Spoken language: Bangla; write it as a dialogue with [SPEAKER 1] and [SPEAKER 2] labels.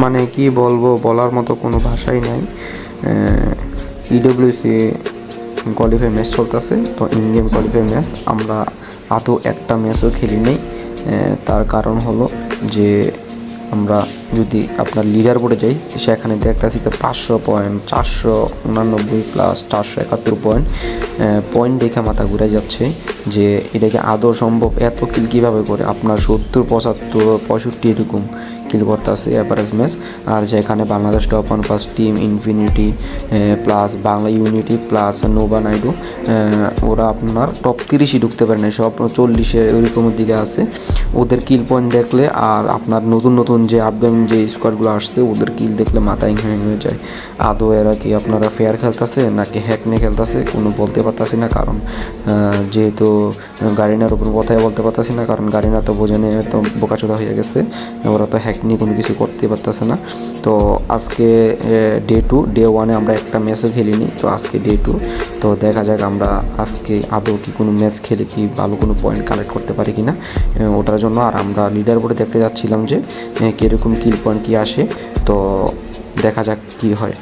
[SPEAKER 1] মানে কি বলবো, বলার মতো কোনো ভাষাই নাই। ইডব্লিউসি কোয়ালিফাই ম্যাচ চলতেছে, তো ইন গেম কোয়ালিফাই ম্যাচ আমরা আদৌ একটা ম্যাচও খেলি নেই। তার কারণ হলো যে আমরা যদি আপনার লিডার বোর্ডে যাই, সেখানে দেখতেছি তো 500 পয়েন্ট, 489 প্লাস 471 পয়েন্ট। পয়েন্ট দেখে মাথা ঘুরে যাচ্ছে যে এটাকে আদৌ সম্ভব, এত কিল কীভাবে করে আপনার 70, 75, 65 এরকম কিল করতেছে অ্যাভারেজ ম্যাচ। আর যেখানে Bangladesh top 1 plus team infinity plus Bangla unity plus Nova Naidu, ওরা আপনার টপ 30ই ঢুকতে পারে না, সব 40-এর ওইরকমের দিকে আছে। ওদের কিল পয়েন্ট দেখলে আর আপনার নতুন নতুন যে আপকামিং যে স্কোয়াডগুলো আসছে ওদের কিল দেখলে মাথায় হ্যাং হয়ে যায়। আদৌ এরা কি আপনারা ফেয়ার খেলতেছে নাকি হ্যাক নিয়ে খেলতেছে কোনো বলতে পারতাছি না, কারণ যেহেতু গাড়িনার উপর কথাই বলতে পারতাছি না, কারণ গাড়িনা তো বোঝেনে তো বোকাচোদা হয়ে গেছে, ওরা তো হ্যাক নিয়ে কোনো কিছু করতে পারতেছে না। তো আজকে ডে 2, ডে 1-এ আমরা একটা ম্যাচও খেলিনি, তো আজকে ডে 2, তো দেখা যাক আমরা আজকে আদৌ কি কোনো ম্যাচ খেলে কি ভালো কোনো পয়েন্ট কালেক্ট করতে পারি কি না ওটার জন্য। আর আমরা লিডার বোর্ডে দেখতে যাচ্ছিলাম যে কীরকম কিল পয়েন্ট কী আসে, তো দেখা যাক কী হয়।